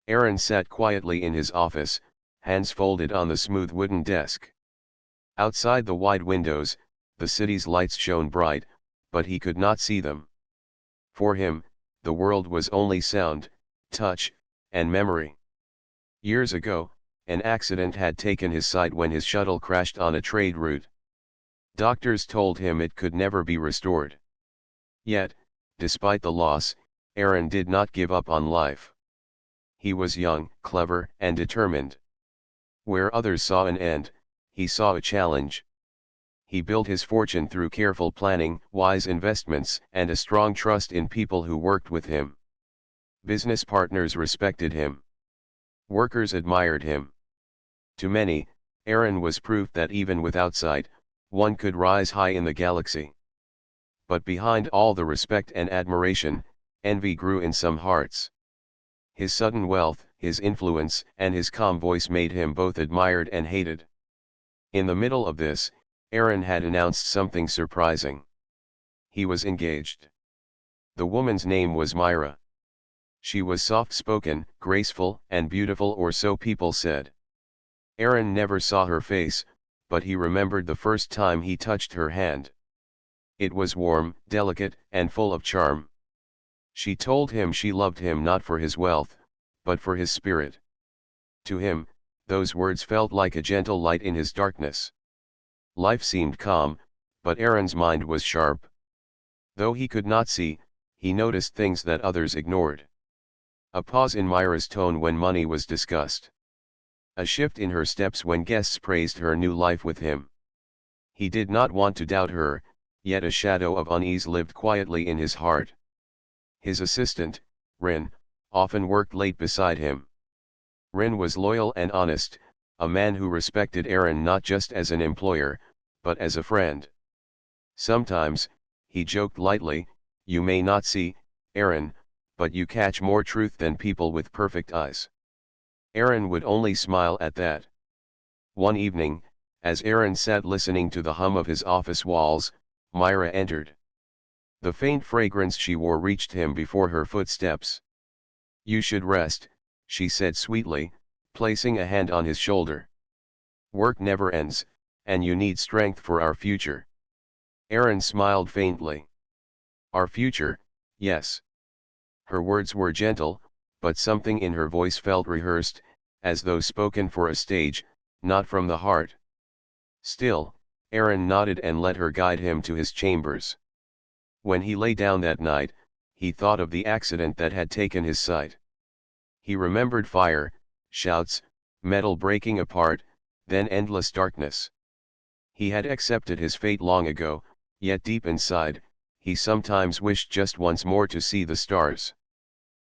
Aaron sat quietly in his office, hands folded on the smooth wooden desk. Outside the wide windows, the city's lights shone bright, but he could not see them. For him, the world was only sound, touch, and memory. Years ago, an accident had taken his sight when his shuttle crashed on a trade route. Doctors told him it could never be restored. Yet, despite the loss, Aaron did not give up on life. He was young, clever, and determined. Where others saw an end, he saw a challenge. He built his fortune through careful planning, wise investments, and a strong trust in people who worked with him. Business partners respected him. Workers admired him. To many, Aaron was proof that even without sight, one could rise high in the galaxy. But behind all the respect and admiration, envy grew in some hearts. His sudden wealth, his influence, and his calm voice made him both admired and hated. In the middle of this, Aaron had announced something surprising. He was engaged. The woman's name was Myra. She was soft-spoken, graceful, and beautiful, or so people said. Aaron never saw her face, but he remembered the first time he touched her hand. It was warm, delicate, and full of charm. She told him she loved him not for his wealth, but for his spirit. To him, those words felt like a gentle light in his darkness. Life seemed calm, but Aaron's mind was sharp. Though he could not see, he noticed things that others ignored. A pause in Myra's tone when money was discussed. A shift in her steps when guests praised her new life with him. He did not want to doubt her, yet a shadow of unease lived quietly in his heart. His assistant, Rin, often worked late beside him. Rin was loyal and honest, a man who respected Aaron not just as an employer, but as a friend. Sometimes, he joked lightly, "You may not see, Aaron, but you catch more truth than people with perfect eyes." Aaron would only smile at that. One evening, as Aaron sat listening to the hum of his office walls, Myra entered. The faint fragrance she wore reached him before her footsteps. "You should rest," she said sweetly, placing a hand on his shoulder. "Work never ends, and you need strength for our future." Aaron smiled faintly. "Our future, yes." Her words were gentle, but something in her voice felt rehearsed, as though spoken for a stage, not from the heart. Still, Aaron nodded and let her guide him to his chambers. When he lay down that night, he thought of the accident that had taken his sight. He remembered fire, shouts, metal breaking apart, then endless darkness. He had accepted his fate long ago, yet deep inside, he sometimes wished just once more to see the stars.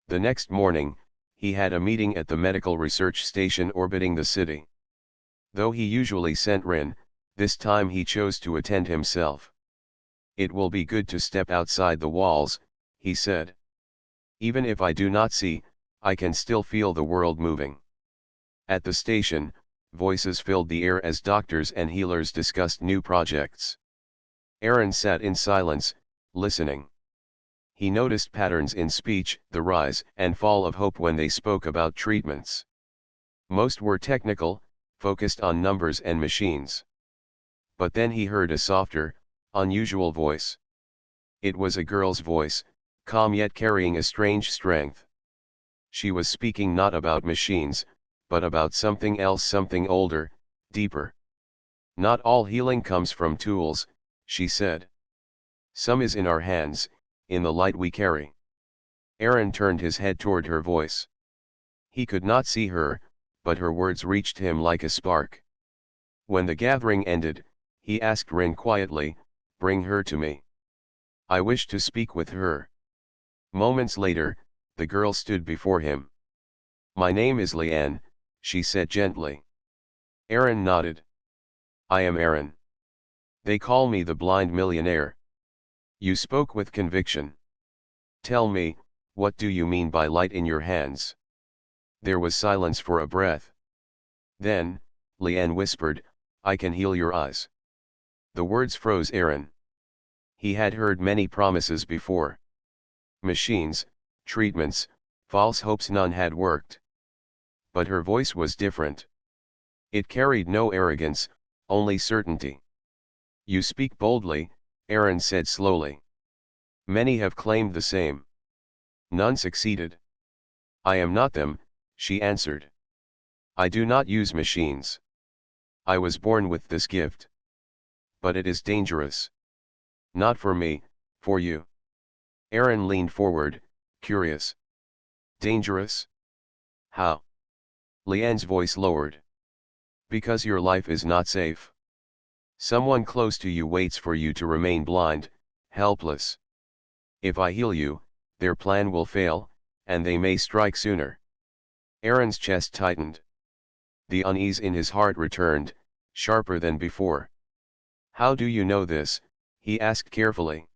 The next morning, he had a meeting at the medical research station orbiting the city. Though he usually sent Rin, this time he chose to attend himself. "It will be good to step outside the walls," he said. "Even if I do not see, I can still feel the world moving." At the station, voices filled the air as doctors and healers discussed new projects. Aaron sat in silence, listening. He noticed patterns in speech, the rise and fall of hope when they spoke about treatments. Most were technical, focused on numbers and machines. But then he heard a softer, unusual voice. It was a girl's voice, calm yet carrying a strange strength. She was speaking not about machines, but about something else, something older, deeper. "Not all healing comes from tools," she said. "Some is in our hands, in the light we carry." Aaron turned his head toward her voice. He could not see her, but her words reached him like a spark. When the gathering ended, he asked Rin quietly, "Bring her to me. I wish to speak with her." Moments later, the girl stood before him. "My name is Leanne," she said gently. Aaron nodded. "I am Aaron. They call me the blind millionaire." "You spoke with conviction. Tell me, what do you mean by light in your hands?" There was silence for a breath. Then, Leanne whispered, "I can heal your eyes." The words froze Aaron. He had heard many promises before. Machines, treatments, false hopes, none had worked. But her voice was different. It carried no arrogance, only certainty. You speak boldly, Aaron said slowly. Many have claimed the same. None succeeded. I am not them, she answered. I do not use machines. I was born with this gift. But it is dangerous. Not for me, for you. Aaron leaned forward, curious. Dangerous? How? Leanne's voice lowered. Because your life is not safe. Someone close to you waits for you to remain blind, helpless. If I heal you, their plan will fail, and they may strike sooner. Aaron's chest tightened. The unease in his heart returned, sharper than before. How do you know this? He asked carefully.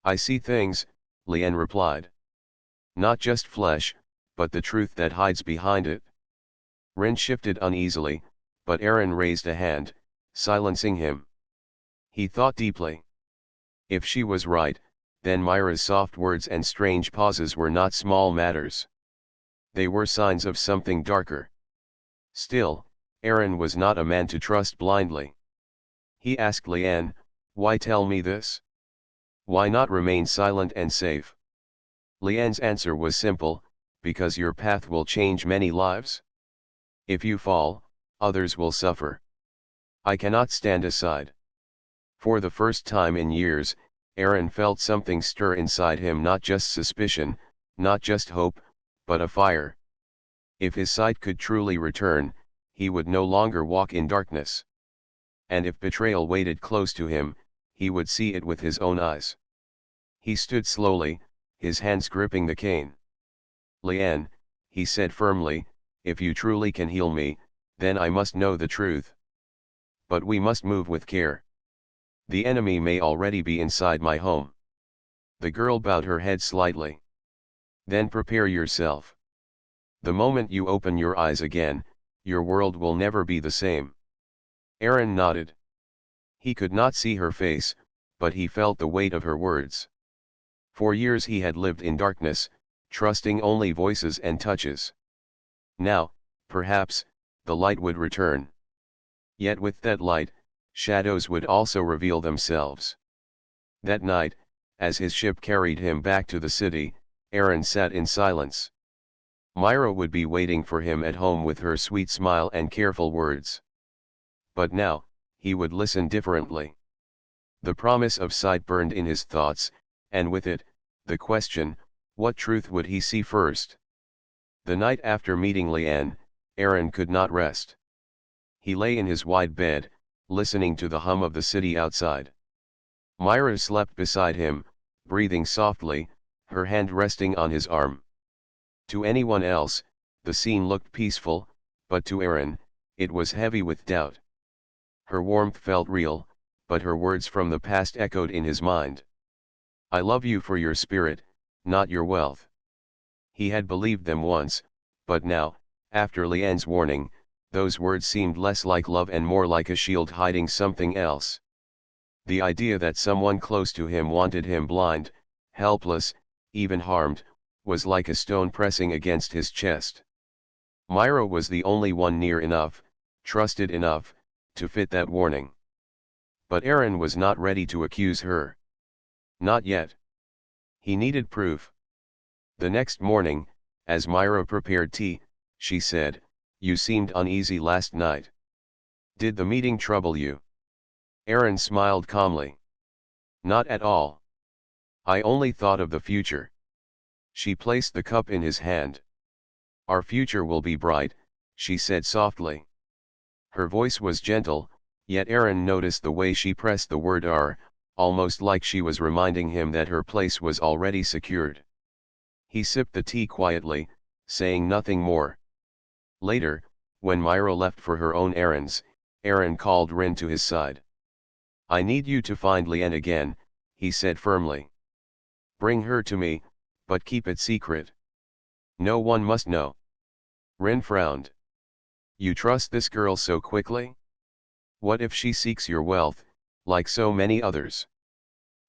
I see things, Leanne replied. Not just flesh, but the truth that hides behind it. Ren shifted uneasily, but Aaron raised a hand, silencing him. He thought deeply. If she was right, then Myra's soft words and strange pauses were not small matters. They were signs of something darker. Still, Aaron was not a man to trust blindly. He asked Leanne, why tell me this? Why not remain silent and safe? Leanne's answer was simple, because your path will change many lives. If you fall, others will suffer. I cannot stand aside. For the first time in years, Aaron felt something stir inside him, not just suspicion, not just hope, but a fire. If his sight could truly return, he would no longer walk in darkness. And if betrayal waited close to him, he would see it with his own eyes. He stood slowly, his hands gripping the cane. Leanne, he said firmly, if you truly can heal me, then I must know the truth. But we must move with care. The enemy may already be inside my home. The girl bowed her head slightly. Then prepare yourself. The moment you open your eyes again, your world will never be the same. Aaron nodded. He could not see her face, but he felt the weight of her words. For years he had lived in darkness, trusting only voices and touches. Now, perhaps, the light would return. Yet with that light, shadows would also reveal themselves. That night, as his ship carried him back to the city, Aaron sat in silence. Myra would be waiting for him at home with her sweet smile and careful words. But now, he would listen differently. The promise of sight burned in his thoughts, and with it, the question, what truth would he see first? The night after meeting Leanne, Aaron could not rest. He lay in his wide bed, listening to the hum of the city outside. Myra slept beside him, breathing softly, her hand resting on his arm. To anyone else, the scene looked peaceful, but to Aaron, it was heavy with doubt. Her warmth felt real, but her words from the past echoed in his mind. I love you for your spirit, not your wealth. He had believed them once, but now, after Leanne's warning, those words seemed less like love and more like a shield hiding something else. The idea that someone close to him wanted him blind, helpless, even harmed, was like a stone pressing against his chest. Myra was the only one near enough, trusted enough, to fit that warning. But Aaron was not ready to accuse her. Not yet. He needed proof. The next morning, as Myra prepared tea, she said, you seemed uneasy last night. Did the meeting trouble you? Aaron smiled calmly. Not at all. I only thought of the future. She placed the cup in his hand. Our future will be bright, she said softly. Her voice was gentle, yet Aaron noticed the way she pressed the word "our," almost like she was reminding him that her place was already secured. He sipped the tea quietly, saying nothing more. Later, when Myra left for her own errands, Aaron called Rin to his side. I need you to find Leanne again, he said firmly. Bring her to me, but keep it secret. No one must know. Rin frowned. You trust this girl so quickly? What if she seeks your wealth, like so many others?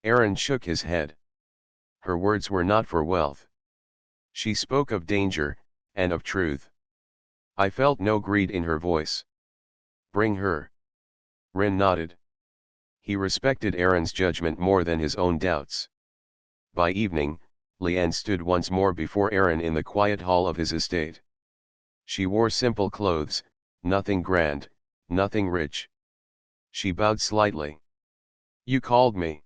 Aaron shook his head. Her words were not for wealth. She spoke of danger, and of truth. I felt no greed in her voice. Bring her. Rin nodded. He respected Aaron's judgment more than his own doubts. By evening, Leanne stood once more before Aaron in the quiet hall of his estate. She wore simple clothes, nothing grand, nothing rich. She bowed slightly. You called me.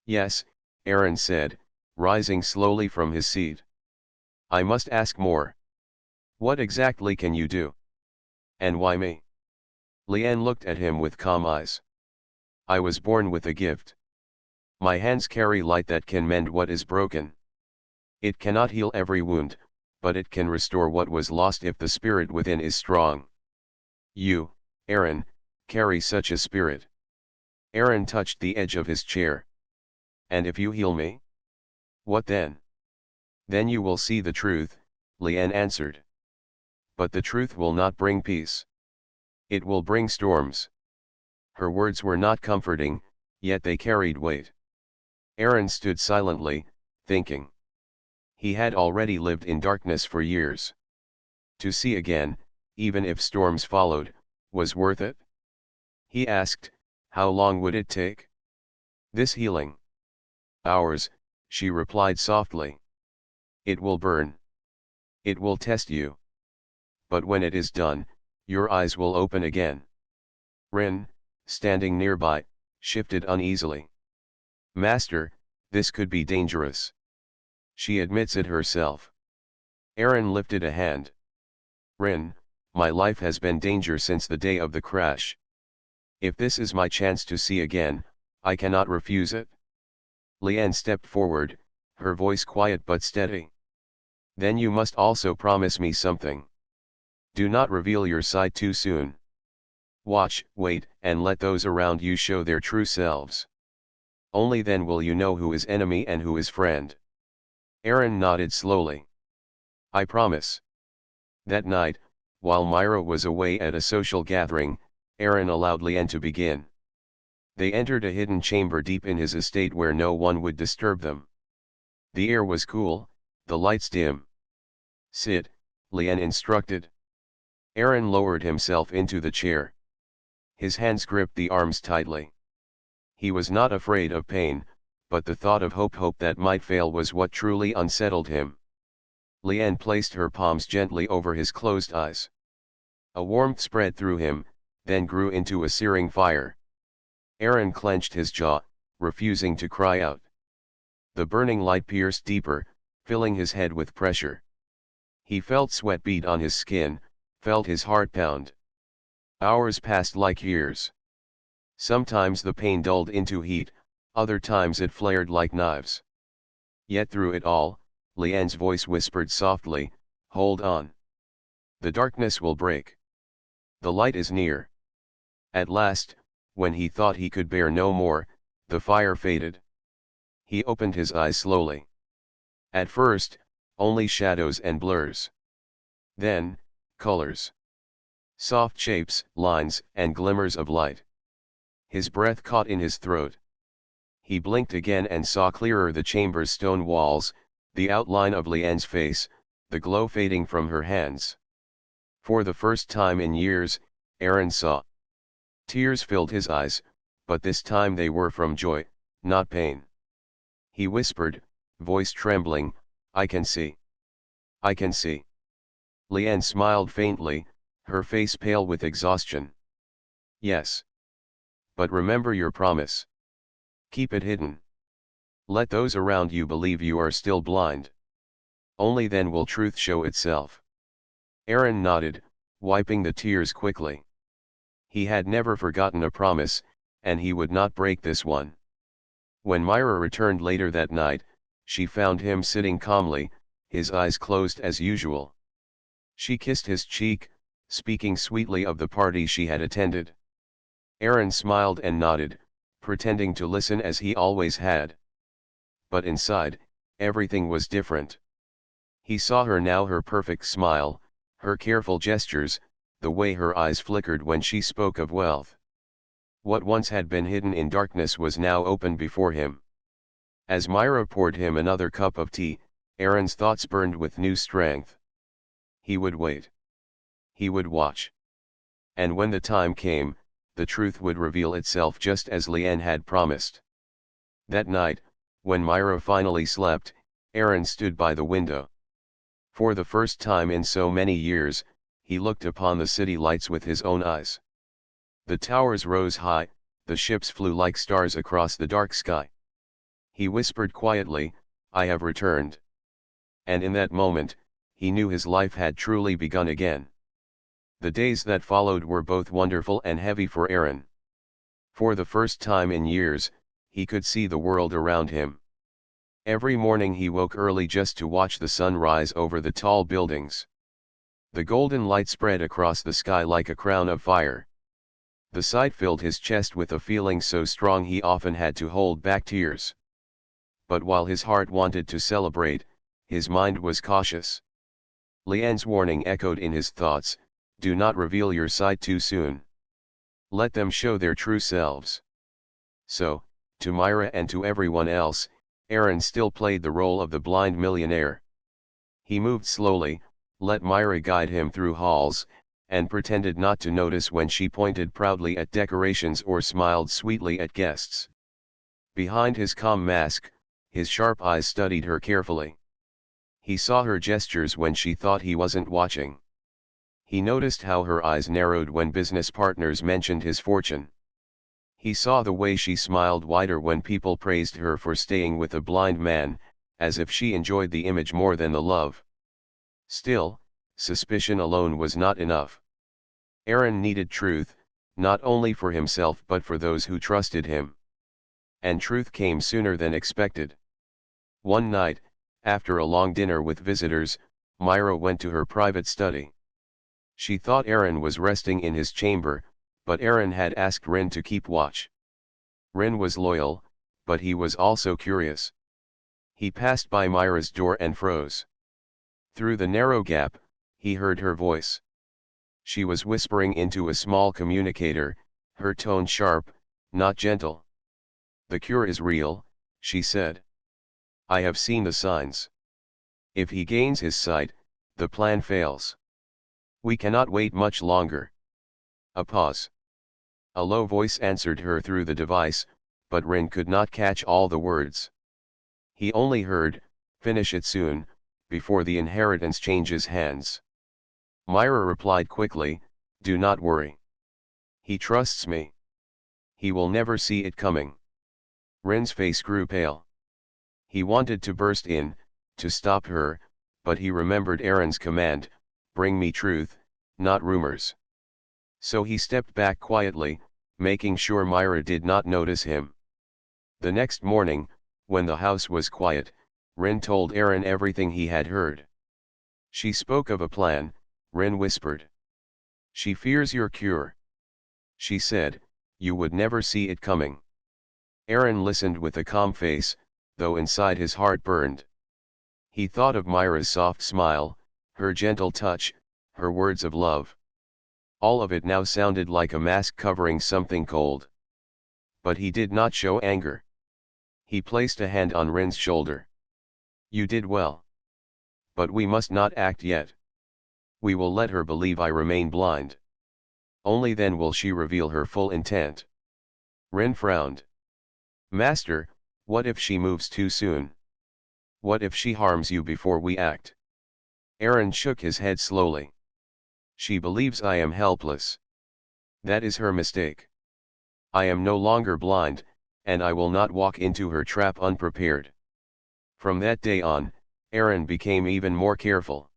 Yes, Aaron said, rising slowly from his seat. I must ask more. What exactly can you do? And why me? Leanne looked at him with calm eyes. I was born with a gift. My hands carry light that can mend what is broken. It cannot heal every wound, but it can restore what was lost if the spirit within is strong. You, Aaron, carry such a spirit. Aaron touched the edge of his chair. And if you heal me? What then? Then you will see the truth, Leanne answered. But the truth will not bring peace. It will bring storms. Her words were not comforting, yet they carried weight. Aaron stood silently, thinking. He had already lived in darkness for years. To see again, even if storms followed, was worth it? He asked, how long would it take? This healing? Hours, she replied softly. It will burn. It will test you. But when it is done, your eyes will open again. Rin, standing nearby, shifted uneasily. Master, this could be dangerous. She admits it herself. Aaron lifted a hand. Rin, my life has been danger since the day of the crash. If this is my chance to see again, I cannot refuse it. Leanne stepped forward, her voice quiet but steady. Then you must also promise me something. Do not reveal your side too soon. Watch, wait, and let those around you show their true selves. Only then will you know who is enemy and who is friend. Aaron nodded slowly. I promise. That night, while Myra was away at a social gathering, Aaron allowed Leanne to begin. They entered a hidden chamber deep in his estate where no one would disturb them. The air was cool, the lights dim. Sit, Leanne instructed. Aaron lowered himself into the chair. His hands gripped the arms tightly. He was not afraid of pain, but the thought of hope that might fail was what truly unsettled him. Leanne placed her palms gently over his closed eyes. A warmth spread through him, then grew into a searing fire. Aaron clenched his jaw, refusing to cry out. The burning light pierced deeper, filling his head with pressure. He felt sweat bead on his skin, felt his heart pound. Hours passed like years. Sometimes the pain dulled into heat, other times it flared like knives. Yet through it all, Leanne's voice whispered softly, hold on. The darkness will break. The light is near. At last, when he thought he could bear no more, the fire faded. He opened his eyes slowly. At first, only shadows and blurs. Then, colors. Soft shapes, lines, and glimmers of light. His breath caught in his throat. He blinked again and saw clearer the chamber's stone walls, the outline of Leanne's face, the glow fading from her hands. For the first time in years, Aaron saw. Tears filled his eyes, but this time they were from joy, not pain. He whispered, voice trembling, I can see. I can see. Leanne smiled faintly, her face pale with exhaustion. Yes. But remember your promise. Keep it hidden. Let those around you believe you are still blind. Only then will truth show itself. Aaron nodded, wiping the tears quickly. He had never forgotten a promise, and he would not break this one. When Myra returned later that night, she found him sitting calmly, his eyes closed as usual. She kissed his cheek, speaking sweetly of the party she had attended. Aaron smiled and nodded, pretending to listen as he always had. But inside, everything was different. He saw her now, her perfect smile, her careful gestures, the way her eyes flickered when she spoke of wealth. What once had been hidden in darkness was now open before him. As Myra poured him another cup of tea, Aaron's thoughts burned with new strength. He would wait. He would watch. And when the time came, the truth would reveal itself just as Leanne had promised. That night, when Myra finally slept, Aaron stood by the window. For the first time in so many years, he looked upon the city lights with his own eyes. The towers rose high, the ships flew like stars across the dark sky. He whispered quietly, "I have returned." And in that moment, he knew his life had truly begun again. The days that followed were both wonderful and heavy for Aaron. For the first time in years, he could see the world around him. Every morning he woke early just to watch the sun rise over the tall buildings. The golden light spread across the sky like a crown of fire. The sight filled his chest with a feeling so strong he often had to hold back tears. But while his heart wanted to celebrate, his mind was cautious. Leanne's warning echoed in his thoughts, "Do not reveal your side too soon. Let them show their true selves." So, to Myra and to everyone else, Aaron still played the role of the blind millionaire. He moved slowly, let Myra guide him through halls, and pretended not to notice when she pointed proudly at decorations or smiled sweetly at guests. Behind his calm mask, his sharp eyes studied her carefully. He saw her gestures when she thought he wasn't watching. He noticed how her eyes narrowed when business partners mentioned his fortune. He saw the way she smiled wider when people praised her for staying with a blind man, as if she enjoyed the image more than the love. Still, suspicion alone was not enough. Aaron needed truth, not only for himself but for those who trusted him. And truth came sooner than expected. One night, after a long dinner with visitors, Myra went to her private study. She thought Aaron was resting in his chamber, but Aaron had asked Rin to keep watch. Rin was loyal, but he was also curious. He passed by Myra's door and froze. Through the narrow gap, he heard her voice. She was whispering into a small communicator, her tone sharp, not gentle. "The cure is real," she said. "I have seen the signs. If he gains his sight, the plan fails. We cannot wait much longer." A pause. A low voice answered her through the device, but Rin could not catch all the words. He only heard, "Finish it soon, before the inheritance changes hands." Myra replied quickly, "Do not worry. He trusts me. He will never see it coming." Rin's face grew pale. He wanted to burst in, to stop her, but he remembered Aaron's command, "Bring me truth, not rumors." So he stepped back quietly, making sure Myra did not notice him. The next morning, when the house was quiet, Rin told Aaron everything he had heard. "She spoke of a plan," Rin whispered. "She fears your cure. She said, you would never see it coming." Aaron listened with a calm face, though inside his heart burned. He thought of Myra's soft smile, her gentle touch, her words of love. All of it now sounded like a mask covering something cold. But he did not show anger. He placed a hand on Rin's shoulder. "You did well. But we must not act yet. We will let her believe I remain blind. Only then will she reveal her full intent." Rin frowned. "Master, what if she moves too soon? What if she harms you before we act?" Aaron shook his head slowly. "She believes I am helpless. That is her mistake. I am no longer blind, and I will not walk into her trap unprepared." From that day on, Aaron became even more careful.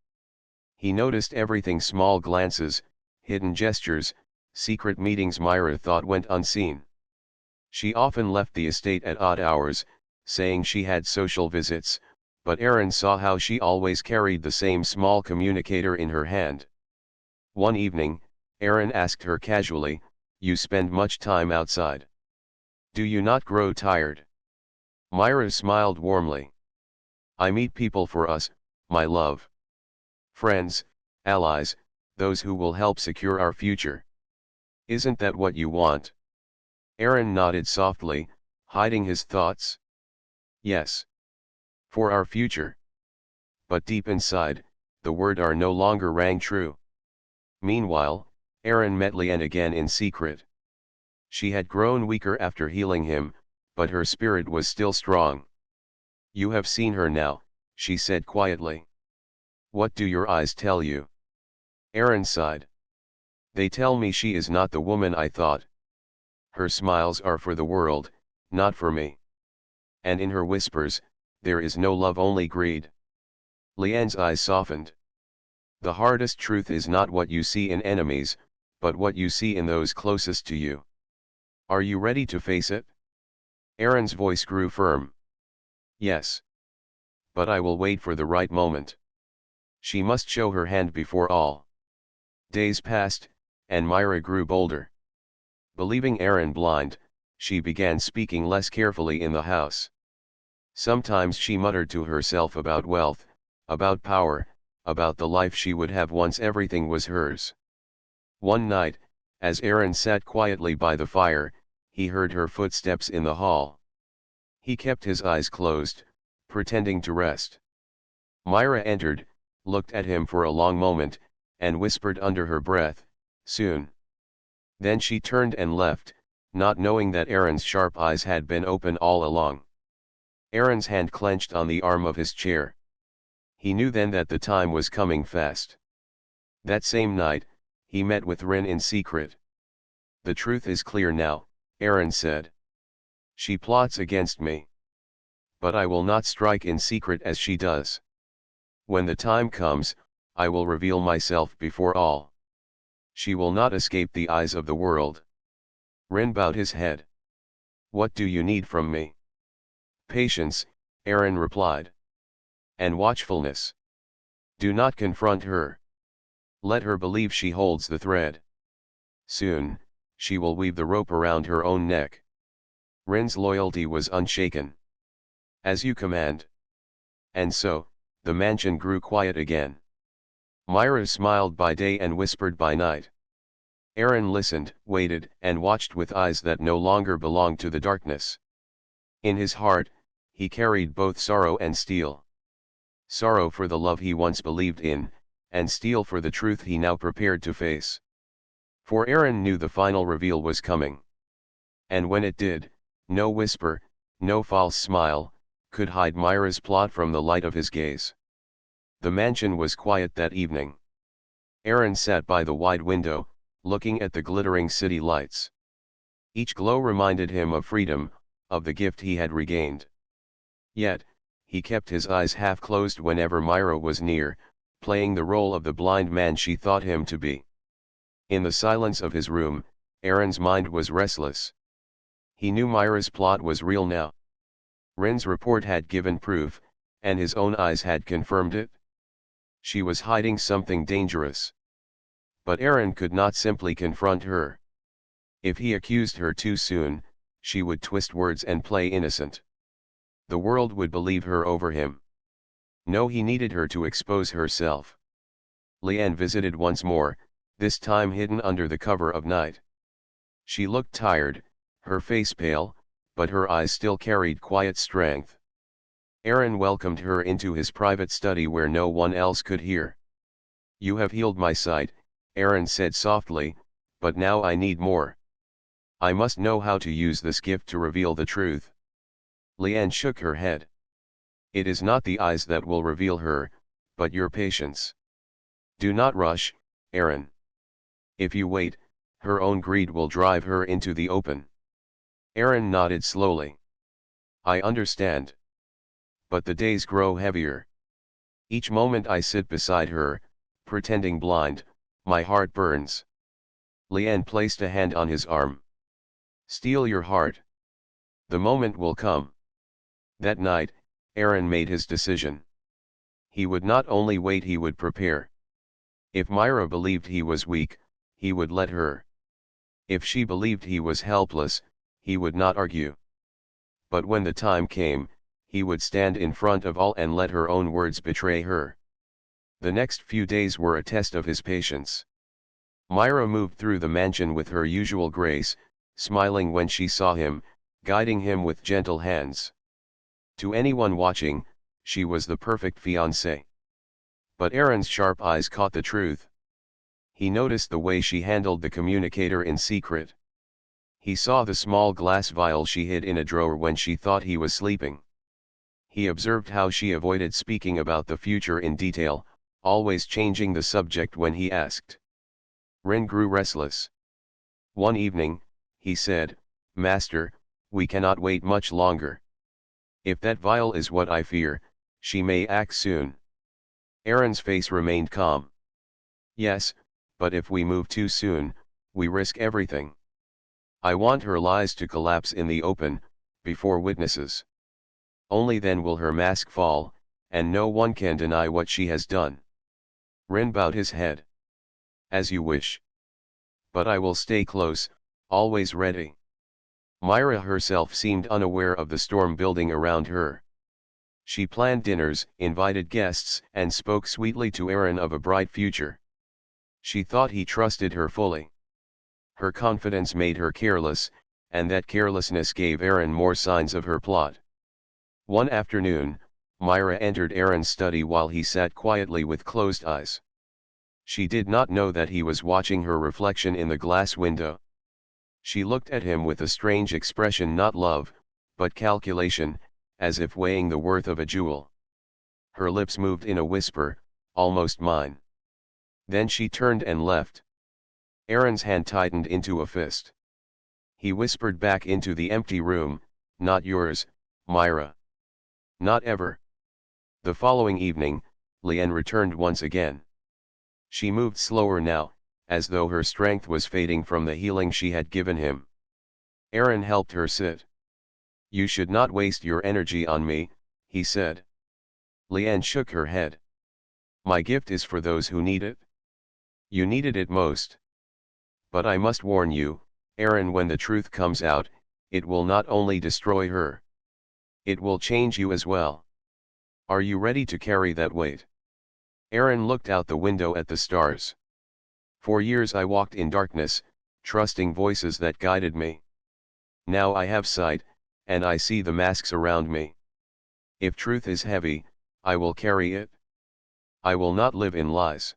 He noticed everything: small glances, hidden gestures, secret meetings Myra thought went unseen. She often left the estate at odd hours, saying she had social visits, but Aaron saw how she always carried the same small communicator in her hand. One evening, Aaron asked her casually, "You spend much time outside. Do you not grow tired?" Myra smiled warmly. "I meet people for us, my love. Friends, allies, those who will help secure our future. Isn't that what you want?" Aaron nodded softly, hiding his thoughts. "Yes. For our future." But deep inside, the word "our" no longer rang true. Meanwhile, Aaron met Leanne again in secret. She had grown weaker after healing him, but her spirit was still strong. "You have seen her now," she said quietly. "What do your eyes tell you?" Aaron sighed. "They tell me she is not the woman I thought. Her smiles are for the world, not for me. And in her whispers, there is no love, only greed." Leanne's eyes softened. "The hardest truth is not what you see in enemies, but what you see in those closest to you. Are you ready to face it?" Aaron's voice grew firm. "Yes. But I will wait for the right moment. She must show her hand before all." Days passed, and Myra grew bolder. Believing Aaron blind, she began speaking less carefully in the house. Sometimes she muttered to herself about wealth, about power, about the life she would have once everything was hers. One night, as Aaron sat quietly by the fire, he heard her footsteps in the hall. He kept his eyes closed, pretending to rest. Myra entered, looked at him for a long moment, and whispered under her breath, "Soon." Then she turned and left, not knowing that Aaron's sharp eyes had been open all along. Aaron's hand clenched on the arm of his chair. He knew then that the time was coming fast. That same night, he met with Rin in secret. "The truth is clear now," Aaron said. "She plots against me. But I will not strike in secret as she does. When the time comes, I will reveal myself before all. She will not escape the eyes of the world." Rin bowed his head. "What do you need from me?" "Patience," Aaron replied. "And watchfulness. Do not confront her. Let her believe she holds the thread. Soon, she will weave the rope around her own neck." Rin's loyalty was unshaken. "As you command." And so, the mansion grew quiet again. Myra smiled by day and whispered by night. Aaron listened, waited, and watched with eyes that no longer belonged to the darkness. In his heart, he carried both sorrow and steel. Sorrow for the love he once believed in, and steel for the truth he now prepared to face. For Aaron knew the final reveal was coming. And when it did, no whisper, no false smile, could hide Myra's plot from the light of his gaze. The mansion was quiet that evening. Aaron sat by the wide window, looking at the glittering city lights. Each glow reminded him of freedom, of the gift he had regained. Yet, he kept his eyes half closed whenever Myra was near, playing the role of the blind man she thought him to be. In the silence of his room, Aaron's mind was restless. He knew Myra's plot was real now. Rin's report had given proof, and his own eyes had confirmed it. She was hiding something dangerous. But Aaron could not simply confront her. If he accused her too soon, she would twist words and play innocent. The world would believe her over him. No, he needed her to expose herself. Leanne visited once more, this time hidden under the cover of night. She looked tired, her face pale, but her eyes still carried quiet strength. Aaron welcomed her into his private study where no one else could hear. "You have healed my sight," Aaron said softly, "but now I need more. I must know how to use this gift to reveal the truth." Leanne shook her head. "It is not the eyes that will reveal her, but your patience. Do not rush, Aaron. If you wait, her own greed will drive her into the open." Aaron nodded slowly. "I understand. But the days grow heavier. Each moment I sit beside her, pretending blind, my heart burns." Leanne placed a hand on his arm. "Steel your heart. The moment will come." That night, Aaron made his decision. He would not only wait, he would prepare. If Myra believed he was weak, he would let her. If she believed he was helpless, he would not argue. But when the time came, he would stand in front of all and let her own words betray her. The next few days were a test of his patience. Myra moved through the mansion with her usual grace, smiling when she saw him, guiding him with gentle hands. To anyone watching, she was the perfect fiancée. But Aaron's sharp eyes caught the truth. He noticed the way she handled the communicator in secret. He saw the small glass vial she hid in a drawer when she thought he was sleeping. He observed how she avoided speaking about the future in detail, always changing the subject when he asked. Rin grew restless. One evening, he said, "Master, we cannot wait much longer. If that vial is what I fear, she may act soon." Aaron's face remained calm. "Yes, but if we move too soon, we risk everything. I want her lies to collapse in the open, before witnesses. Only then will her mask fall, and no one can deny what she has done." Rin bowed his head. "As you wish. But I will stay close, always ready." Myra herself seemed unaware of the storm building around her. She planned dinners, invited guests, and spoke sweetly to Aaron of a bright future. She thought he trusted her fully. Her confidence made her careless, and that carelessness gave Aaron more signs of her plot. One afternoon, Myra entered Aaron's study while he sat quietly with closed eyes. She did not know that he was watching her reflection in the glass window. She looked at him with a strange expression, not love, but calculation, as if weighing the worth of a jewel. Her lips moved in a whisper, "Almost mine." Then she turned and left. Aaron's hand tightened into a fist. He whispered back into the empty room, "Not yours, Myra. Not ever." The following evening, Leanne returned once again. She moved slower now, as though her strength was fading from the healing she had given him. Aaron helped her sit. "You should not waste your energy on me," he said. Leanne shook her head. "My gift is for those who need it. You needed it most. But I must warn you, Aaron, when the truth comes out, it will not only destroy her. It will change you as well. Are you ready to carry that weight?" Aaron looked out the window at the stars. "For years I walked in darkness, trusting voices that guided me. Now I have sight, and I see the masks around me. If truth is heavy, I will carry it. I will not live in lies."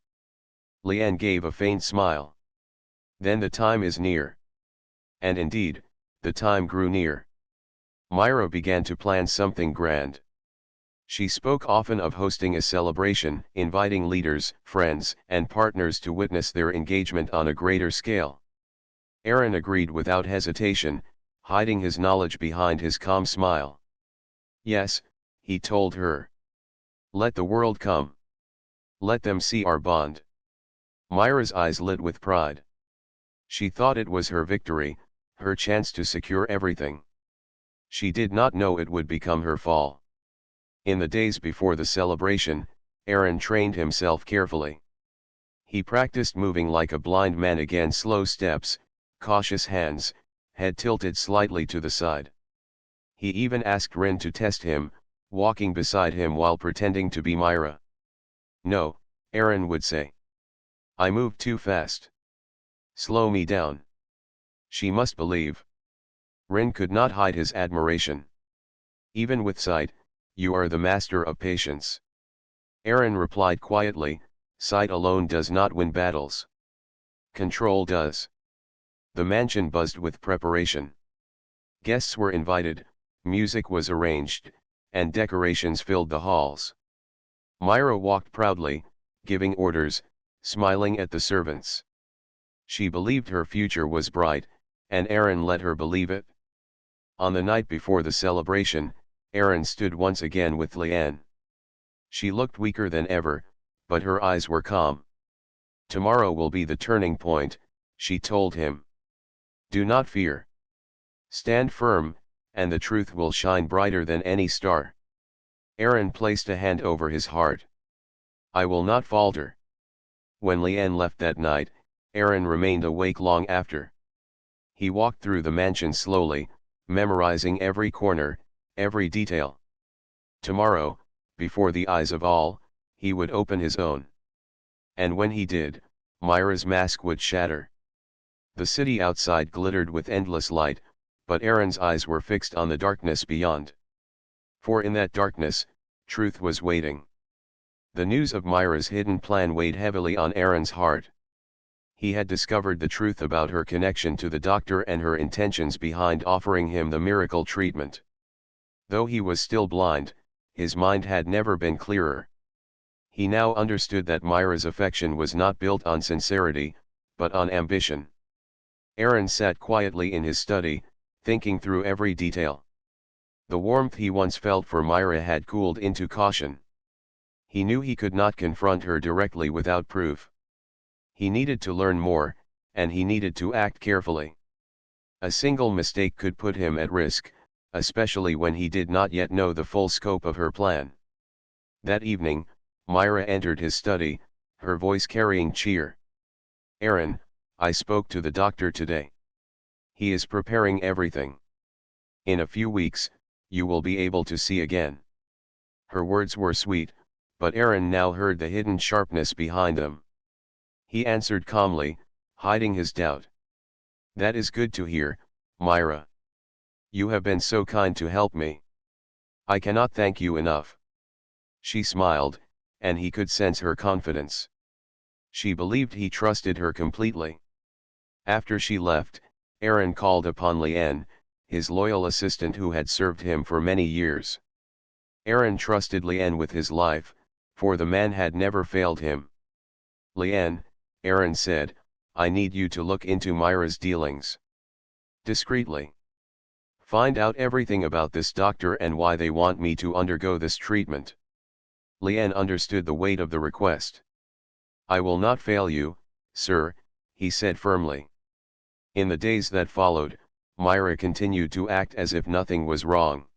Leanne gave a faint smile. "Then the time is near." And indeed, the time grew near. Myra began to plan something grand. She spoke often of hosting a celebration, inviting leaders, friends, and partners to witness their engagement on a greater scale. Aaron agreed without hesitation, hiding his knowledge behind his calm smile. "Yes," he told her. "Let the world come. Let them see our bond." Myra's eyes lit with pride. She thought it was her victory, her chance to secure everything. She did not know it would become her fall. In the days before the celebration, Aaron trained himself carefully. He practiced moving like a blind man, again slow steps, cautious hands, head tilted slightly to the side. He even asked Rin to test him, walking beside him while pretending to be Myra. "No," Aaron would say. "I move too fast. Slow me down." She must believe. Rin could not hide his admiration. "Even with sight, you are the master of patience." Aaron replied quietly, "Sight alone does not win battles. Control does." The mansion buzzed with preparation. Guests were invited, music was arranged, and decorations filled the halls. Myra walked proudly, giving orders, smiling at the servants. She believed her future was bright, and Aaron let her believe it. On the night before the celebration, Aaron stood once again with Leanne. She looked weaker than ever, but her eyes were calm. "Tomorrow will be the turning point," she told him. "Do not fear. Stand firm, and the truth will shine brighter than any star." Aaron placed a hand over his heart. "I will not falter." When Leanne left that night, Aaron remained awake long after. He walked through the mansion slowly, memorizing every corner, every detail. Tomorrow, before the eyes of all, he would open his own. And when he did, Myra's mask would shatter. The city outside glittered with endless light, but Aaron's eyes were fixed on the darkness beyond. For in that darkness, truth was waiting. The news of Myra's hidden plan weighed heavily on Aaron's heart. He had discovered the truth about her connection to the doctor and her intentions behind offering him the miracle treatment. Though he was still blind, his mind had never been clearer. He now understood that Myra's affection was not built on sincerity, but on ambition. Aaron sat quietly in his study, thinking through every detail. The warmth he once felt for Myra had cooled into caution. He knew he could not confront her directly without proof. He needed to learn more, and he needed to act carefully. A single mistake could put him at risk, especially when he did not yet know the full scope of her plan. That evening, Myra entered his study, her voice carrying cheer. "Aaron, I spoke to the doctor today. He is preparing everything. In a few weeks, you will be able to see again." Her words were sweet, but Aaron now heard the hidden sharpness behind them. He answered calmly, hiding his doubt. "That is good to hear, Myra. You have been so kind to help me. I cannot thank you enough." She smiled, and he could sense her confidence. She believed he trusted her completely. After she left, Aaron called upon Leanne, his loyal assistant who had served him for many years. Aaron trusted Leanne with his life, for the man had never failed him. "Leanne," Aaron said, "I need you to look into Myra's dealings. Discreetly. Find out everything about this doctor and why they want me to undergo this treatment." Leanne understood the weight of the request. "I will not fail you, sir," he said firmly. In the days that followed, Myra continued to act as if nothing was wrong.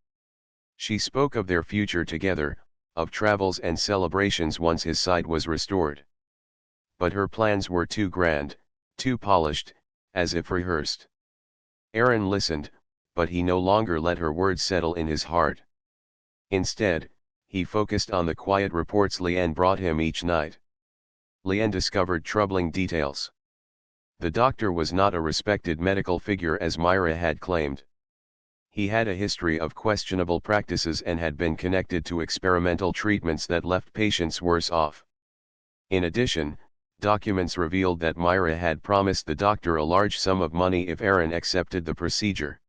She spoke of their future together, of travels and celebrations once his sight was restored. But her plans were too grand, too polished, as if rehearsed. Aaron listened, but he no longer let her words settle in his heart. Instead, he focused on the quiet reports Leanne brought him each night. Leanne discovered troubling details. The doctor was not a respected medical figure as Myra had claimed. He had a history of questionable practices and had been connected to experimental treatments that left patients worse off. In addition, documents revealed that Myra had promised the doctor a large sum of money if Aaron accepted the procedure.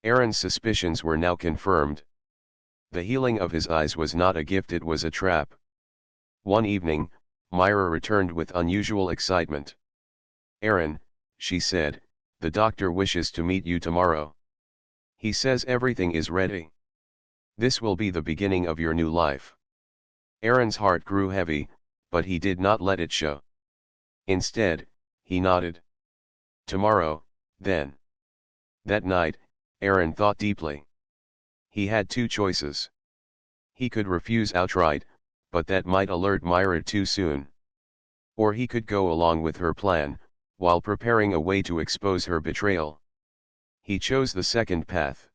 Aaron's suspicions were now confirmed. The healing of his eyes was not a gift, it was a trap. One evening, Myra returned with unusual excitement. "Aaron," she said, "the doctor wishes to meet you tomorrow. He says everything is ready. This will be the beginning of your new life." Aaron's heart grew heavy, but he did not let it show. Instead, he nodded. Tomorrow, then. That night, Aaron thought deeply. He had two choices. He could refuse outright, but that might alert Myra too soon. Or he could go along with her plan, while preparing a way to expose her betrayal. He chose the second path.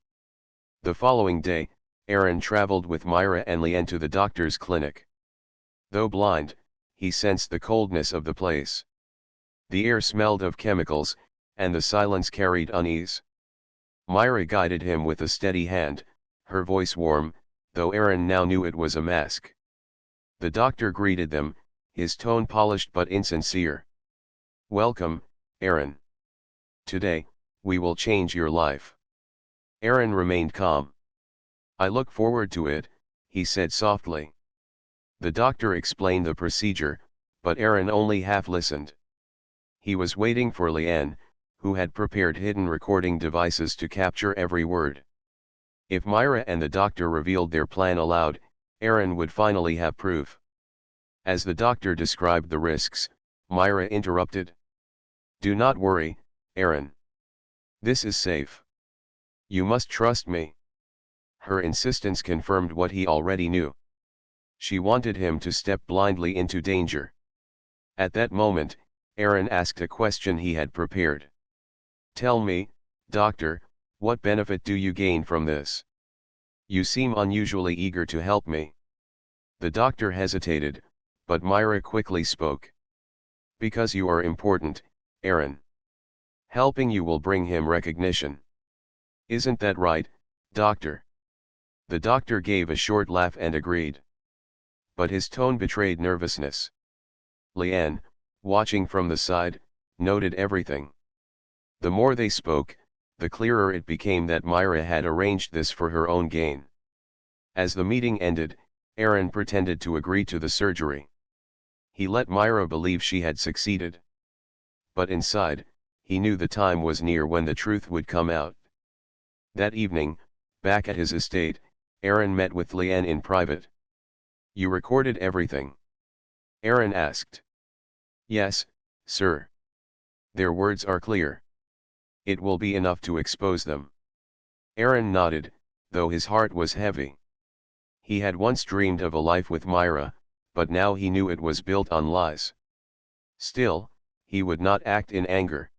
The following day, Aaron traveled with Myra and Leanne to the doctor's clinic. Though blind, he sensed the coldness of the place. The air smelled of chemicals, and the silence carried unease. Myra guided him with a steady hand, her voice warm, though Aaron now knew it was a mask. The doctor greeted them, his tone polished but insincere. "Welcome, Aaron. Today, we will change your life." Aaron remained calm. "I look forward to it," he said softly. The doctor explained the procedure, but Aaron only half listened. He was waiting for Leanne, who had prepared hidden recording devices to capture every word. If Myra and the doctor revealed their plan aloud, Aaron would finally have proof. As the doctor described the risks, Myra interrupted. "Do not worry, Aaron. This is safe. You must trust me." Her insistence confirmed what he already knew. She wanted him to step blindly into danger. At that moment, Aaron asked a question he had prepared. "Tell me, doctor, what benefit do you gain from this? You seem unusually eager to help me." The doctor hesitated, but Myra quickly spoke. "Because you are important, Aaron. Helping you will bring him recognition. Isn't that right, doctor?" The doctor gave a short laugh and agreed. But his tone betrayed nervousness. Leanne, watching from the side, noted everything. The more they spoke, the clearer it became that Myra had arranged this for her own gain. As the meeting ended, Aaron pretended to agree to the surgery. He let Myra believe she had succeeded. But inside, he knew the time was near when the truth would come out. That evening, back at his estate, Aaron met with Leanne in private. "You recorded everything?" Aaron asked. "Yes, sir. Their words are clear. It will be enough to expose them." Aaron nodded, though his heart was heavy. He had once dreamed of a life with Myra, but now he knew it was built on lies. Still, he would not act in anger.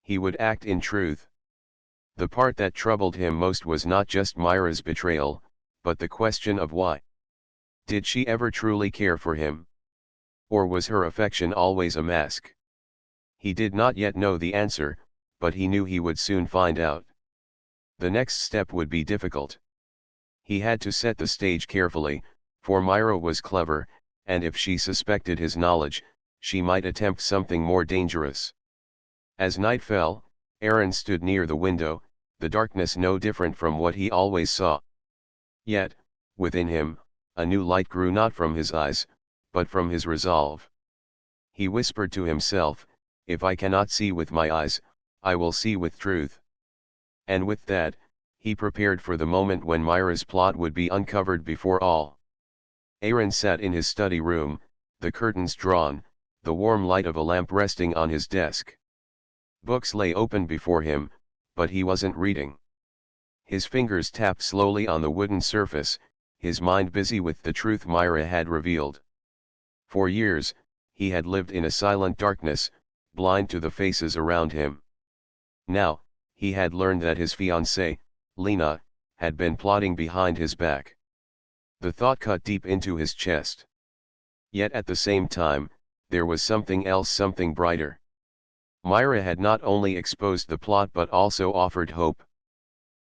He would act in truth. The part that troubled him most was not just Myra's betrayal, but the question of why. Did she ever truly care for him? Or was her affection always a mask? He did not yet know the answer, but he knew he would soon find out. The next step would be difficult. He had to set the stage carefully, for Myra was clever, and if she suspected his knowledge, she might attempt something more dangerous. As night fell, Aaron stood near the window, the darkness no different from what he always saw. Yet, within him, a new light grew not from his eyes, but from his resolve. He whispered to himself, "If I cannot see with my eyes, I will see with truth." And with that, he prepared for the moment when Myra's plot would be uncovered before all. Aaron sat in his study room, the curtains drawn, the warm light of a lamp resting on his desk. Books lay open before him, but he wasn't reading. His fingers tapped slowly on the wooden surface, his mind busy with the truth Myra had revealed. For years, he had lived in a silent darkness, blind to the faces around him. Now, he had learned that his fiancée, Lena, had been plotting behind his back. The thought cut deep into his chest. Yet at the same time, there was something else, something brighter. Myra had not only exposed the plot but also offered hope.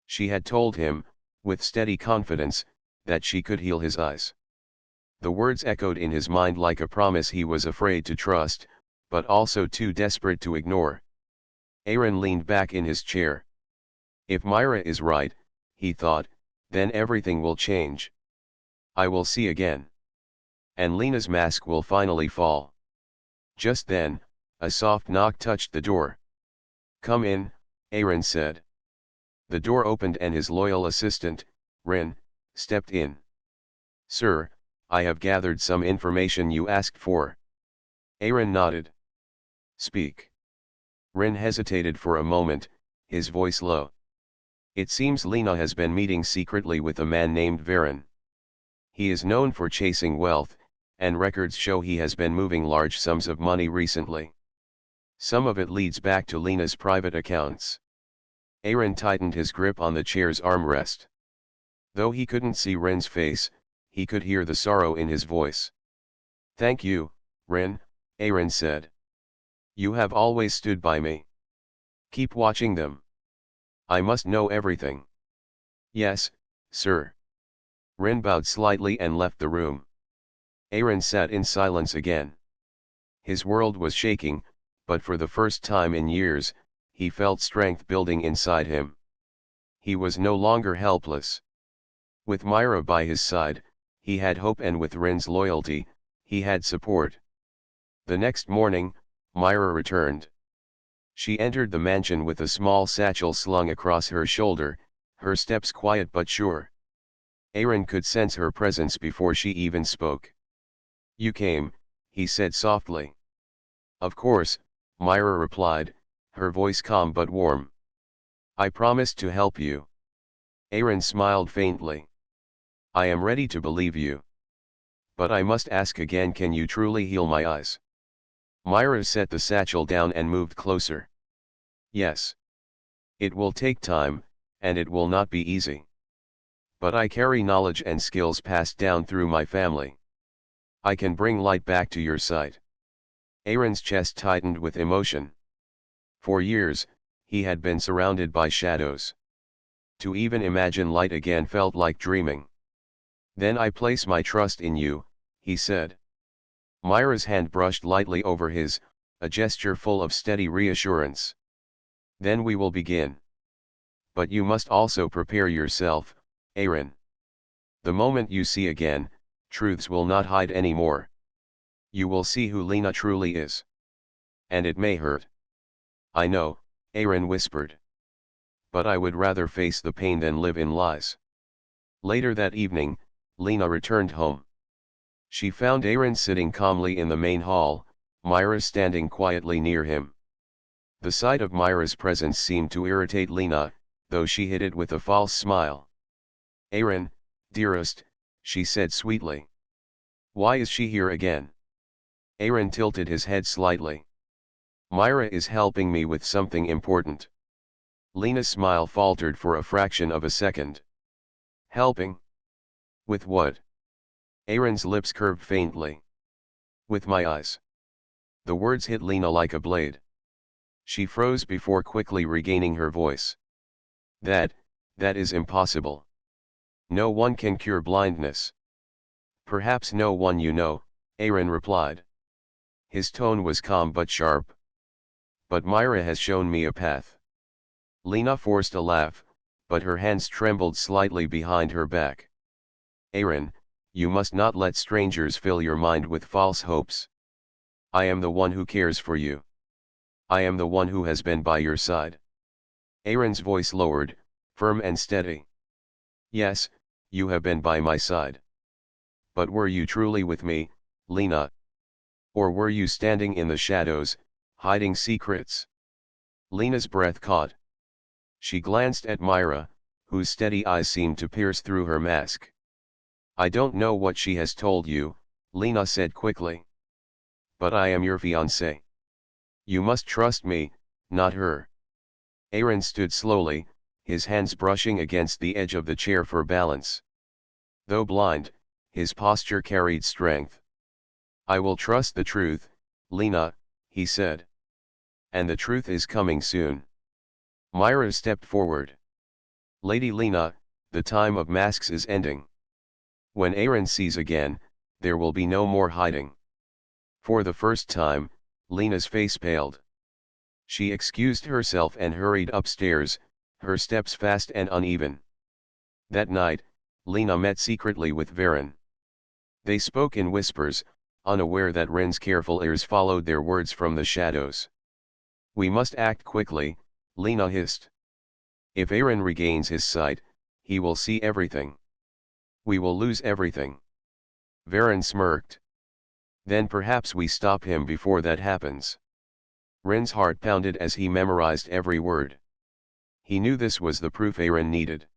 She had told him, with steady confidence, that she could heal his eyes. The words echoed in his mind like a promise he was afraid to trust, but also too desperate to ignore. Aaron leaned back in his chair. If Myra is right, he thought, then everything will change. I will see again. And Lena's mask will finally fall. Just then, a soft knock touched the door. "Come in," Aaron said. The door opened and his loyal assistant, Rin, stepped in. "Sir, I have gathered some information you asked for." Aaron nodded. "Speak." Rin hesitated for a moment, his voice low. "It seems Lena has been meeting secretly with a man named Varen. He is known for chasing wealth, and records show he has been moving large sums of money recently. Some of it leads back to Lena's private accounts." Aaron tightened his grip on the chair's armrest. Though he couldn't see Rin's face, he could hear the sorrow in his voice. "Thank you, Rin," Aaron said. "You have always stood by me. Keep watching them. I must know everything." "Yes, sir." Rin bowed slightly and left the room. Aaron sat in silence again. His world was shaking, but for the first time in years, he felt strength building inside him. He was no longer helpless. With Myra by his side, he had hope, and with Rin's loyalty, he had support. The next morning, Myra returned. She entered the mansion with a small satchel slung across her shoulder, her steps quiet but sure. Aaron could sense her presence before she even spoke. "You came," he said softly. "Of course," Myra replied, her voice calm but warm. "I promised to help you." Aaron smiled faintly. "I am ready to believe you. But I must ask again, can you truly heal my eyes?" Myra set the satchel down and moved closer. "Yes. It will take time, and it will not be easy. But I carry knowledge and skills passed down through my family. I can bring light back to your sight." Aaron's chest tightened with emotion. For years, he had been surrounded by shadows. To even imagine light again felt like dreaming. "Then I place my trust in you," he said. Myra's hand brushed lightly over his, a gesture full of steady reassurance. Then we will begin. But you must also prepare yourself, Aaron. The moment you see again, truths will not hide anymore. You will see who Lena truly is. And it may hurt. I know, Aaron whispered. But I would rather face the pain than live in lies. Later that evening, Lena returned home. She found Aaron sitting calmly in the main hall, Myra standing quietly near him. The sight of Myra's presence seemed to irritate Lena, though she hid it with a false smile. Aaron, dearest, she said sweetly. Why is she here again? Aaron tilted his head slightly. Myra is helping me with something important. Lena's smile faltered for a fraction of a second. Helping? With what? Aaron's lips curved faintly. With my eyes. The words hit Lena like a blade. She froze before quickly regaining her voice. That is impossible. No one can cure blindness. Perhaps no one you know, Aaron replied. His tone was calm but sharp. But Myra has shown me a path. Lena forced a laugh, but her hands trembled slightly behind her back. Aaron, you must not let strangers fill your mind with false hopes. I am the one who cares for you. I am the one who has been by your side. Aaron's voice lowered, firm and steady. Yes, you have been by my side. But were you truly with me, Lena? Or were you standing in the shadows, hiding secrets? Lena's breath caught. She glanced at Myra, whose steady eyes seemed to pierce through her mask. I don't know what she has told you, Lena said quickly. But I am your fiancé. You must trust me, not her. Aaron stood slowly, his hands brushing against the edge of the chair for balance. Though blind, his posture carried strength. I will trust the truth, Lena, he said. And the truth is coming soon. Myra stepped forward. Lady Lena, the time of masks is ending. When Aaron sees again, there will be no more hiding. For the first time, Lena's face paled. She excused herself and hurried upstairs, her steps fast and uneven. That night, Lena met secretly with Varen. They spoke in whispers, unaware that Ren's careful ears followed their words from the shadows. We must act quickly, Lena hissed. If Aaron regains his sight, he will see everything. We will lose everything. Varen smirked. Then perhaps we stop him before that happens. Ren's heart pounded as he memorized every word. He knew this was the proof Aaron needed.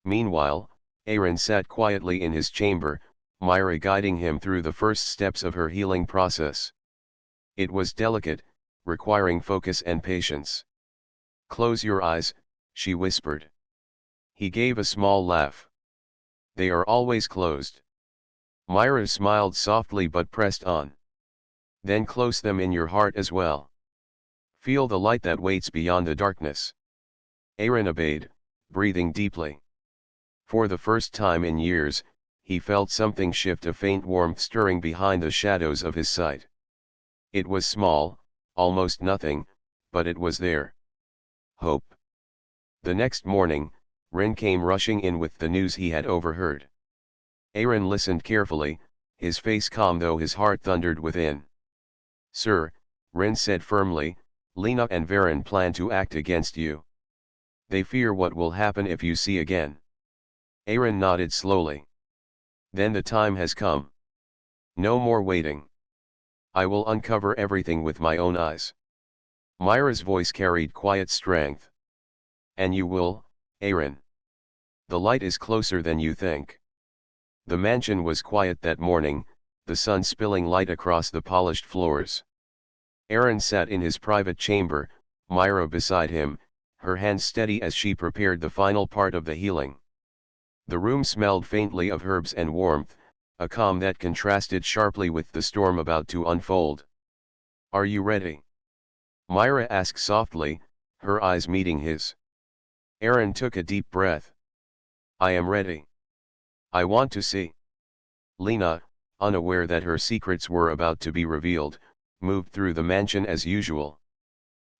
Meanwhile, Aaron sat quietly in his chamber, Myra guiding him through the first steps of her healing process. It was delicate, requiring focus and patience. Close your eyes, she whispered. He gave a small laugh. They are always closed. Myra smiled softly but pressed on. Then close them in your heart as well. Feel the light that waits beyond the darkness. Aaron obeyed, breathing deeply. For the first time in years, he felt something shift, a faint warmth stirring behind the shadows of his sight. It was small, almost nothing, but it was there. Hope. The next morning, Ren came rushing in with the news he had overheard. Aaron listened carefully, his face calm though his heart thundered within. Sir, Ren said firmly, Lena and Varen plan to act against you. They fear what will happen if you see again. Aaron nodded slowly. Then the time has come. No more waiting. I will uncover everything with my own eyes. Myra's voice carried quiet strength. And you will, Aaron. The light is closer than you think. The mansion was quiet that morning, the sun spilling light across the polished floors. Aaron sat in his private chamber, Myra beside him, her hands steady as she prepared the final part of the healing. The room smelled faintly of herbs and warmth, a calm that contrasted sharply with the storm about to unfold. Are you ready? Myra asked softly, her eyes meeting his. Aaron took a deep breath. I am ready. I want to see. Lena, unaware that her secrets were about to be revealed, moved through the mansion as usual.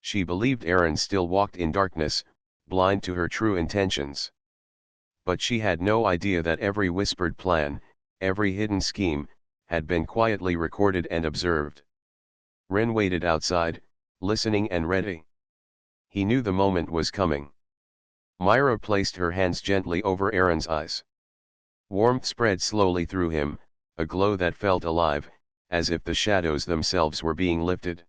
She believed Aaron still walked in darkness, blind to her true intentions. But she had no idea that every whispered plan, every hidden scheme, had been quietly recorded and observed. Ren waited outside, listening and ready. He knew the moment was coming. Myra placed her hands gently over Aaron's eyes. Warmth spread slowly through him, a glow that felt alive, as if the shadows themselves were being lifted.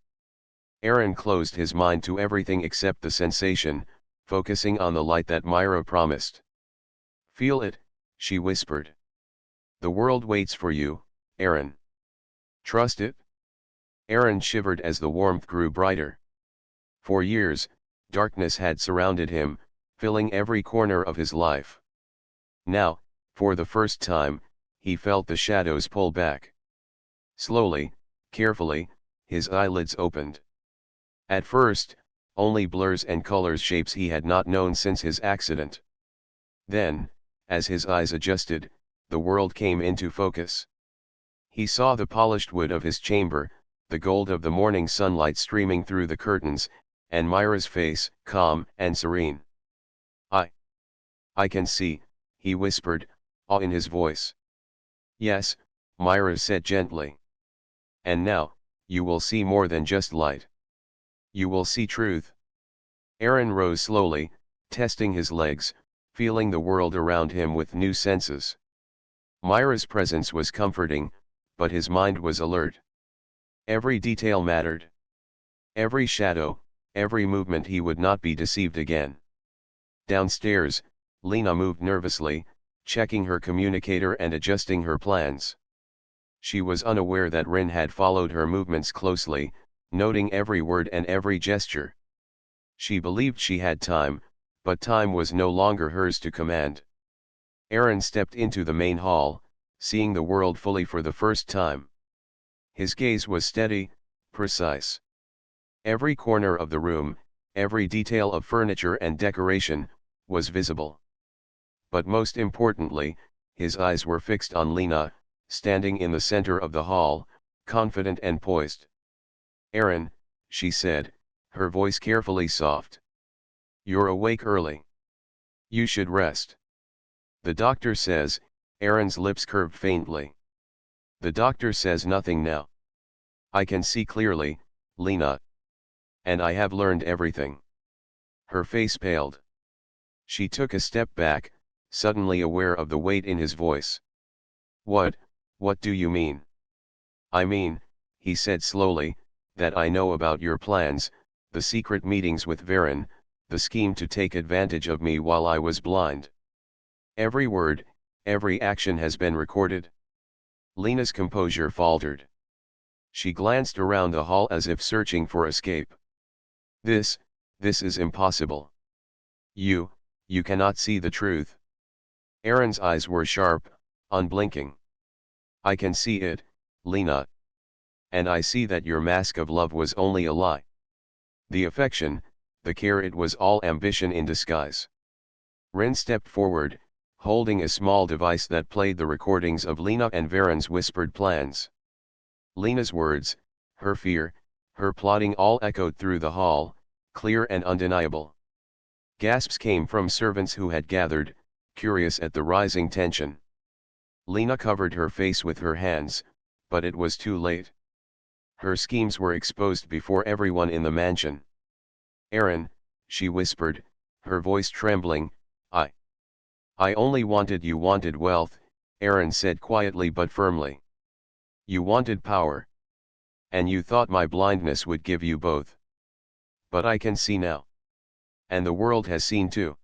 Aaron closed his mind to everything except the sensation, focusing on the light that Myra promised. "Feel it," she whispered. "The world waits for you, Aaron. Trust it." Aaron shivered as the warmth grew brighter. For years, darkness had surrounded him, filling every corner of his life. Now, for the first time, he felt the shadows pull back. Slowly, carefully, his eyelids opened. At first, only blurs and colors, shapes he had not known since his accident. Then, as his eyes adjusted, the world came into focus. He saw the polished wood of his chamber, the gold of the morning sunlight streaming through the curtains, and Myra's face, calm and serene. I can see," he whispered, awe in his voice. "Yes," Myra said gently. "And now, you will see more than just light. You will see truth." Aaron rose slowly, testing his legs, feeling the world around him with new senses. Myra's presence was comforting, but his mind was alert. Every detail mattered. Every shadow, every movement. He would not be deceived again. Downstairs, Lena moved nervously, checking her communicator and adjusting her plans. She was unaware that Rin had followed her movements closely, noting every word and every gesture. She believed she had time, but time was no longer hers to command. Aaron stepped into the main hall, seeing the world fully for the first time. His gaze was steady, precise. Every corner of the room, every detail of furniture and decoration, was visible. But most importantly, his eyes were fixed on Lena, standing in the center of the hall, confident and poised. "Aaron," she said, her voice carefully soft. "You're awake early. You should rest." "The doctor says," Aaron's lips curved faintly. "The doctor says nothing now. I can see clearly, Lena. And I have learned everything." Her face paled. She took a step back, suddenly aware of the weight in his voice. What do you mean?" "I mean," he said slowly, "that I know about your plans, the secret meetings with Varen, the scheme to take advantage of me while I was blind. Every word, every action has been recorded." Lena's composure faltered. She glanced around the hall as if searching for escape. This is impossible. You cannot see the truth." Aaron's eyes were sharp, unblinking. "I can see it, Lena. And I see that your mask of love was only a lie. The affection, the care, it was all ambition in disguise." Ren stepped forward, holding a small device that played the recordings of Lena and Varen's whispered plans. Lena's words, her fear, her plotting all echoed through the hall, clear and undeniable. Gasps came from servants who had gathered, curious at the rising tension. Lena covered her face with her hands, but it was too late. Her schemes were exposed before everyone in the mansion. "Aaron," she whispered, her voice trembling, I only wanted you wanted wealth," Aaron said quietly but firmly. "You wanted power. And you thought my blindness would give you both. But I can see now. And the world has seen too."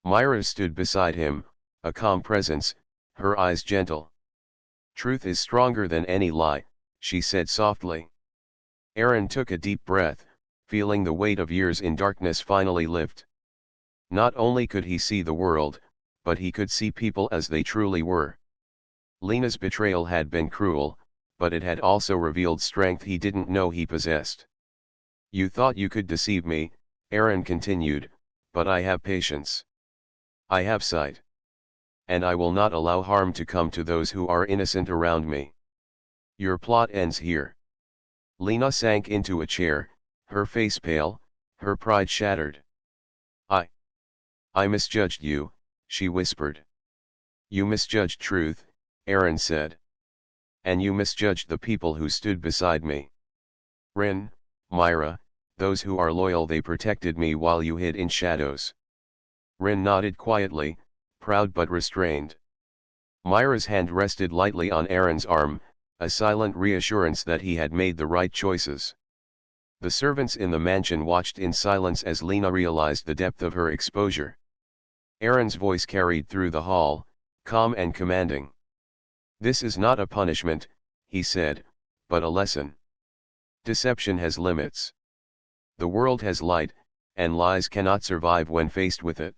Myra stood beside him, a calm presence, her eyes gentle. "Truth is stronger than any lie," she said softly. Aaron took a deep breath, feeling the weight of years in darkness finally lift. Not only could he see the world, but he could see people as they truly were. Lena's betrayal had been cruel, but it had also revealed strength he didn't know he possessed. "You thought you could deceive me," Aaron continued, "but I have patience. I have sight. And I will not allow harm to come to those who are innocent around me. Your plot ends here. Lena sank into a chair, her face pale, her pride shattered. I misjudged you, she whispered. You misjudged truth, Aaron said. And you misjudged the people who stood beside me. Rin, Myra, those who are loyal, they protected me while you hid in shadows. Rin nodded quietly, proud but restrained. Myra's hand rested lightly on Aaron's arm, a silent reassurance that he had made the right choices. The servants in the mansion watched in silence as Lena realized the depth of her exposure. Aaron's voice carried through the hall, calm and commanding. This is not a punishment, he said, but a lesson. Deception has limits. The world has light, and lies cannot survive when faced with it.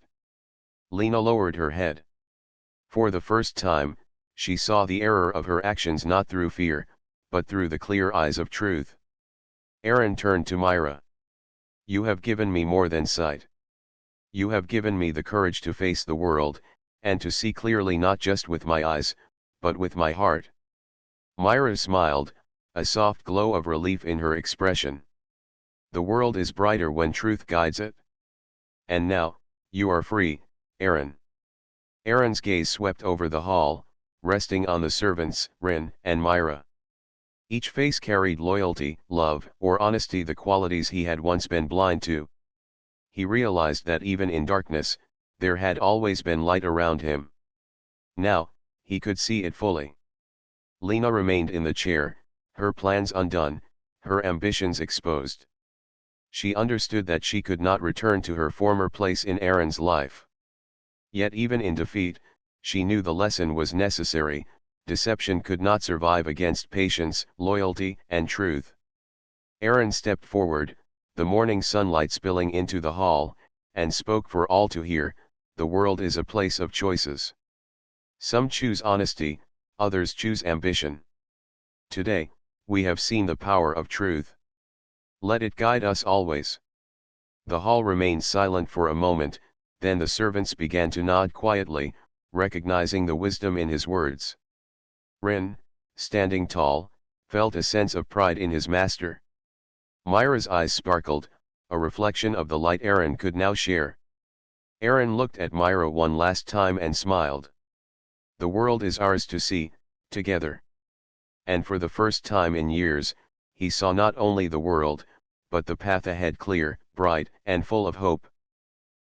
Lena lowered her head. For the first time, she saw the error of her actions not through fear, but through the clear eyes of truth. Aaron turned to Myra. You have given me more than sight. You have given me the courage to face the world, and to see clearly not just with my eyes, but with my heart. Myra smiled, a soft glow of relief in her expression. The world is brighter when truth guides it. And now, you are free, Aaron. Aaron's gaze swept over the hall, resting on the servants, Rin and Myra. Each face carried loyalty, love, or honesty, the qualities he had once been blind to. He realized that even in darkness, there had always been light around him. Now, he could see it fully. Lena remained in the chair, her plans undone, her ambitions exposed. She understood that she could not return to her former place in Aaron's life. Yet even in defeat, she knew the lesson was necessary. Deception could not survive against patience, loyalty, and truth. Aaron stepped forward, the morning sunlight spilling into the hall, and spoke for all to hear. The world is a place of choices. Some choose honesty, others choose ambition. Today, we have seen the power of truth. Let it guide us always. The hall remained silent for a moment, then the servants began to nod quietly, recognizing the wisdom in his words. Rin, standing tall, felt a sense of pride in his master. Myra's eyes sparkled, a reflection of the light Aaron could now share. Aaron looked at Myra one last time and smiled. The world is ours to see, together. And for the first time in years, he saw not only the world, but the path ahead clear, bright, and full of hope.